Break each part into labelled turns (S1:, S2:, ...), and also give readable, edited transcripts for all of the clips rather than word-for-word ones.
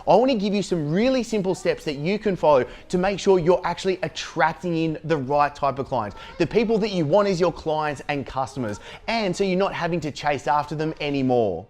S1: I want to give you some really simple steps that you can follow to make sure you're actually attracting in the right type of clients, the people that you want as your clients and customers, and so you're not having to chase after them anymore.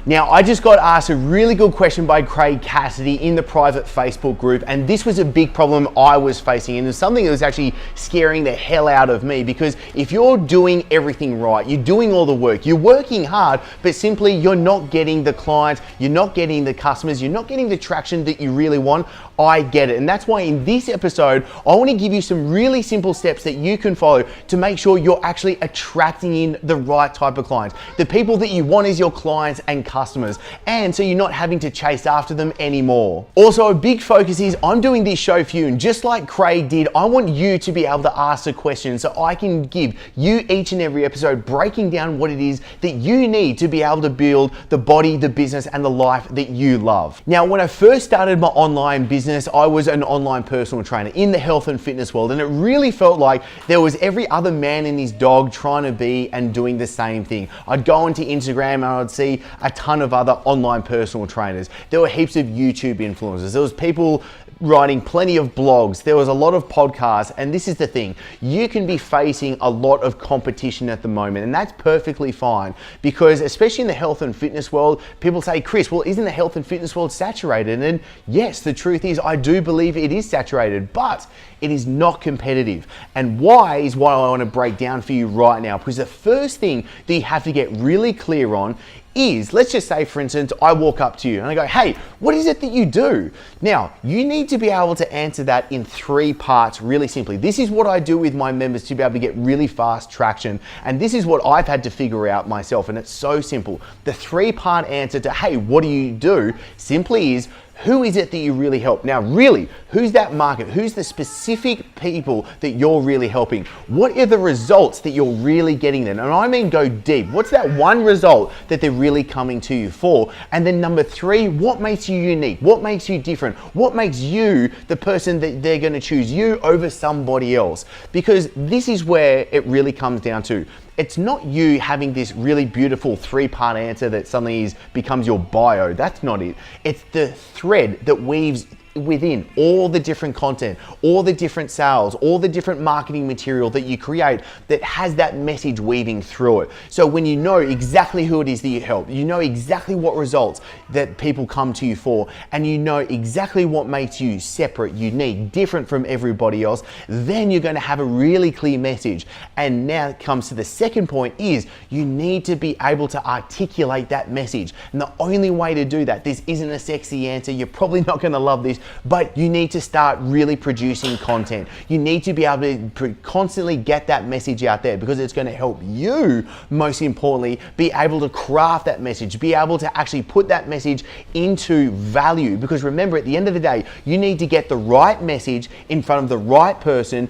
S1: Now, I just got asked a really good question by Craig Cassidy in the private Facebook group, and this was a big problem I was facing, and it was something that was actually scaring the hell out of me, because if you're doing everything right, you're doing all the work, you're working hard, but simply you're not getting the clients, you're not getting the customers, you're not getting the traction that you really want, I get it. And that's why in this episode, I want to give you some really simple steps that you can follow to make sure you're actually attracting in the right type of clients, the people that you want as your clients and customers, and so you're not having to chase after them anymore. Also, a big focus is I'm doing this show for you, and just like Craig did, I want you to be able to ask a question so I can give you each and every episode breaking down what it is that you need to be able to build the body, the business, and the life that you love. Now, when I first started my online business, I was an online personal trainer in the health and fitness world, and it really felt like there was every other man and his dog trying to be and doing the same thing. I'd go onto Instagram and I'd see a ton of other online personal trainers. There were heaps of YouTube influencers. There was people writing plenty of blogs. There was a lot of podcasts, and this is the thing. You can be facing a lot of competition at the moment, and that's perfectly fine, because especially in the health and fitness world, people say, Chris, well, isn't the health and fitness world saturated? And yes, the truth is I do believe it is saturated, but it is not competitive. And why is what I want to break down for you right now, because the first thing that you have to get really clear on is, let's just say, for instance, I walk up to you and I go, hey, what is it that you do? Now, you need to be able to answer that in 3 parts really simply. This is what I do with my members to be able to get really fast traction. And this is what I've had to figure out myself. And it's so simple. The 3-part answer to, hey, what do you do, simply is, who is it that you really help? Now, really, who's that market? Who's the specific people that you're really helping? What are the results that you're really getting then? And I mean go deep. What's that one result that they're really coming to you for? And then number 3, what makes you unique? What makes you different? What makes you the person that they're going to choose you over somebody else? Because this is where it really comes down to. It's not you having this really beautiful 3-part answer that suddenly becomes your bio. That's not it. It's the thread that weaves within all the different content, all the different sales, all the different marketing material that you create that has that message weaving through it. So when you know exactly who it is that you help, you know exactly what results that people come to you for, and you know exactly what makes you separate, unique, different from everybody else, then you're going to have a really clear message. And now it comes to the second point, is you need to be able to articulate that message. And the only way to do that, this isn't a sexy answer, you're probably not going to love this, but you need to start really producing content. You need to be able to constantly get that message out there, because it's going to help you, most importantly, be able to craft that message, be able to actually put that message into value. Because remember, at the end of the day, you need to get the right message in front of the right person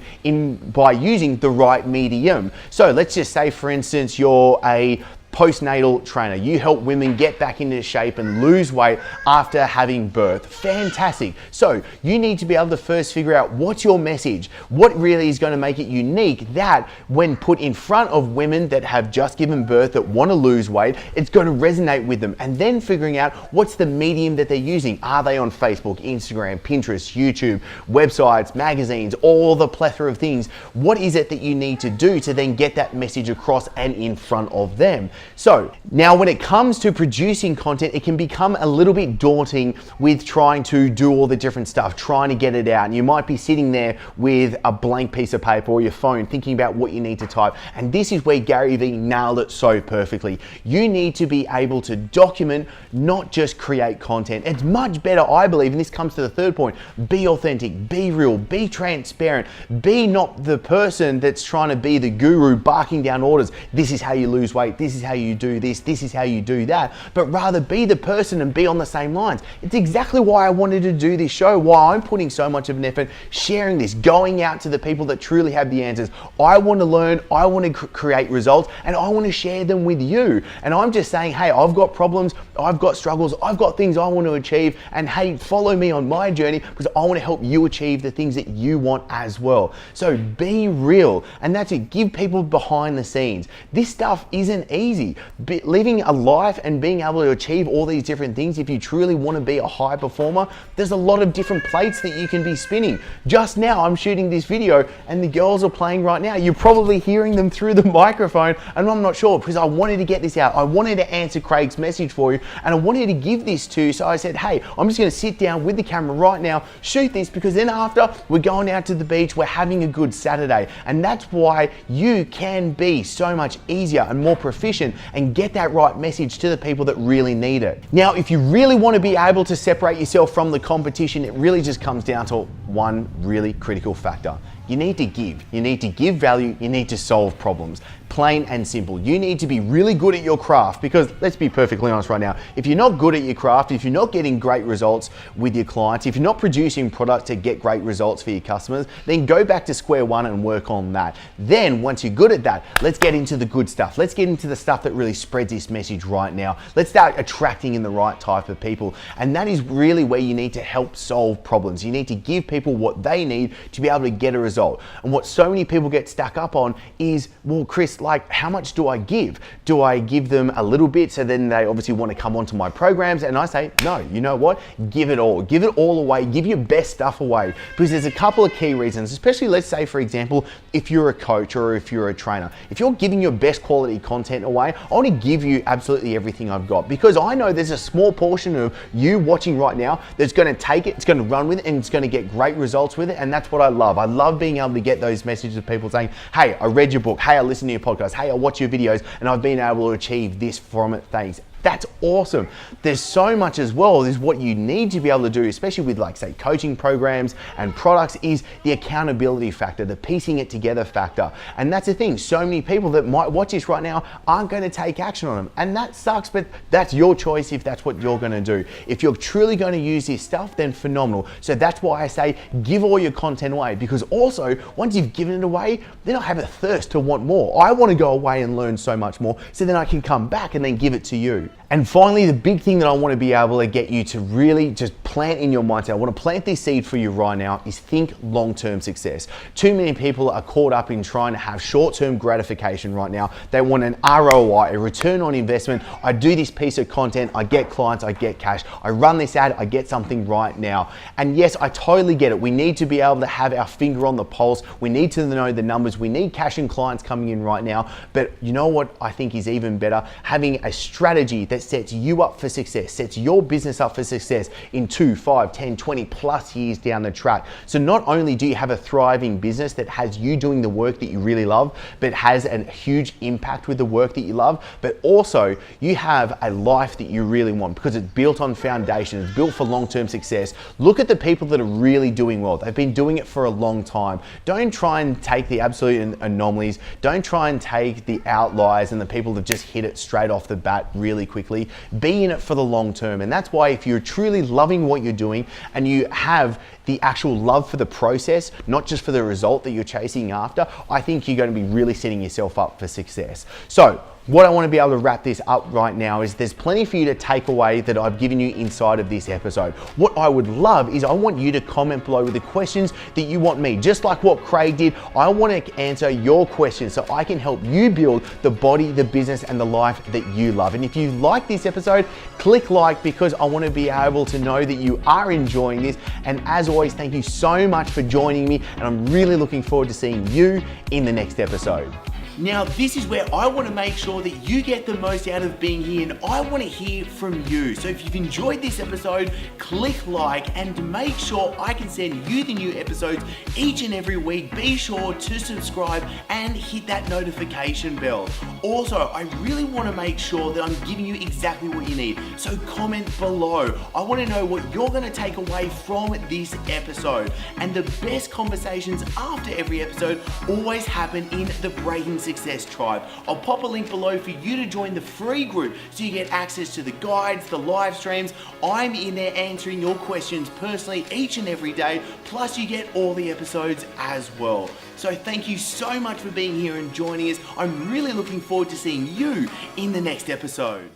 S1: by using the right medium. So let's just say, for instance, you're a postnatal trainer. You help women get back into shape and lose weight after having birth. Fantastic. So you need to be able to first figure out what's your message, what really is going to make it unique, that when put in front of women that have just given birth that want to lose weight, it's going to resonate with them. And then figuring out what's the medium that they're using. Are they on Facebook, Instagram, Pinterest, YouTube, websites, magazines, all the plethora of things? What is it that you need to do to then get that message across and in front of them? So now when it comes to producing content, it can become a little bit daunting with trying to do all the different stuff, trying to get it out. And you might be sitting there with a blank piece of paper or your phone thinking about what you need to type. And this is where Gary Vee nailed it so perfectly. You need to be able to document, not just create content. It's much better, I believe, and this comes to the third point, be authentic, be real, be transparent, be not the person that's trying to be the guru barking down orders. This is how you lose weight. This is how how you do this is how you do that, but rather be the person and be on the same lines. It's exactly why I wanted to do this show, why I'm putting so much of an effort sharing this, going out to the people that truly have the answers. I want to learn, I want to create results, and I want to share them with you. And I'm just saying, hey, I've got problems, I've got struggles, I've got things I want to achieve, and hey, follow me on my journey because I want to help you achieve the things that you want as well. So be real, and that's it. Give people behind the scenes. This stuff isn't easy. Living a life and being able to achieve all these different things, if you truly want to be a high performer, there's a lot of different plates that you can be spinning. Just now I'm shooting this video and the girls are playing right now. You're probably hearing them through the microphone, and I'm not sure because I wanted to get this out. I wanted to answer Craig's message for you, and I wanted to give this to you. So I said, hey, I'm just going to sit down with the camera right now, shoot this, because then after we're going out to the beach, we're having a good Saturday. And that's why you can be so much easier and more proficient and get that right message to the people that really need it. Now, if you really want to be able to separate yourself from the competition, it really just comes down to one really critical factor. You need to give. You need to give value. You need to solve problems. Plain and simple. You need to be really good at your craft, because let's be perfectly honest right now, if you're not good at your craft, if you're not getting great results with your clients, if you're not producing products to get great results for your customers, then go back to square one and work on that. Then once you're good at that, let's get into the good stuff. Let's get into the stuff that really spreads this message right now. Let's start attracting in the right type of people. And that is really where you need to help solve problems. You need to give people what they need to be able to get a result. And what so many people get stuck up on is, well, Chris, like, how much do I give? Do I give them a little bit so then they obviously want to come onto my programs? And I say, no, you know what? Give it all. Give it all away. Give your best stuff away, because there's a couple of key reasons, especially let's say, for example, if you're a coach or if you're a trainer, if you're giving your best quality content away, I want to give you absolutely everything I've got, because I know there's a small portion of you watching right now that's going to take it, it's going to run with it, and it's going to get great results with it. And that's what I love. I love being able to get those messages of people saying, hey, I read your book, hey, I listened to your podcast, hey, I watch your videos, and I've been able to achieve this from it, thanks. That's awesome. There's so much as well. Is what you need to be able to do, especially with, like, say, coaching programs and products, is the accountability factor, the piecing it together factor. And that's the thing. So many people that might watch this right now aren't going to take action on them. And that sucks, but that's your choice if that's what you're going to do. If you're truly going to use this stuff, then phenomenal. So that's why I say give all your content away, because also once you've given it away, then I have a thirst to want more. I want to go away and learn so much more, so then I can come back and then give it to you. And finally, the big thing that I want to be able to get you to really just plant in your mindset, I want to plant this seed for you right now, is think long-term success. Too many people are caught up in trying to have short-term gratification right now. They want an ROI, a return on investment. I do this piece of content, I get clients, I get cash. I run this ad, I get something right now. And yes, I totally get it. We need to be able to have our finger on the pulse. We need to know the numbers. We need cash and clients coming in right now. But you know what I think is even better? Having a strategy that sets you up for success, sets your business up for success in 2, 5, 10, 20 plus years down the track. So not only do you have a thriving business that has you doing the work that you really love, but has a huge impact with the work that you love, but also you have a life that you really want, because it's built on foundation, it's built for long-term success. Look at the people that are really doing well. They've been doing it for a long time. Don't try and take the absolute anomalies. Don't try and take the outliers and the people that just hit it straight off the bat really quickly. Be in it for the long term. And that's why if you're truly loving what you're doing and you have the actual love for the process, not just for the result that you're chasing after, I think you're going to be really setting yourself up for success. So what I want to be able to wrap this up right now is there's plenty for you to take away that I've given you inside of this episode. What I would love is I want you to comment below with the questions that you want me, just like what Craig did. I want to answer your questions so I can help you build the body, the business, and the life that you love. And if you like this episode, click like, because I want to be able to know that you are enjoying this. And as always, thank you so much for joining me, and I'm really looking forward to seeing you in the next episode. Now, this is where I want to make sure that you get the most out of being here, and I want to hear from you. So if you've enjoyed this episode, click like, and make sure I can send you the new episodes each and every week. Be sure to subscribe and hit that notification bell. Also, I really want to make sure that I'm giving you exactly what you need. So comment below. I want to know what you're going to take away from this episode. And the best conversations after every episode always happen in the Breaking Success Tribe. I'll pop a link below for you to join the free group so you get access to the guides, the live streams. I'm in there answering your questions personally each and every day, plus you get all the episodes as well. So thank you so much for being here and joining us. I'm really looking forward to seeing you in the next episode.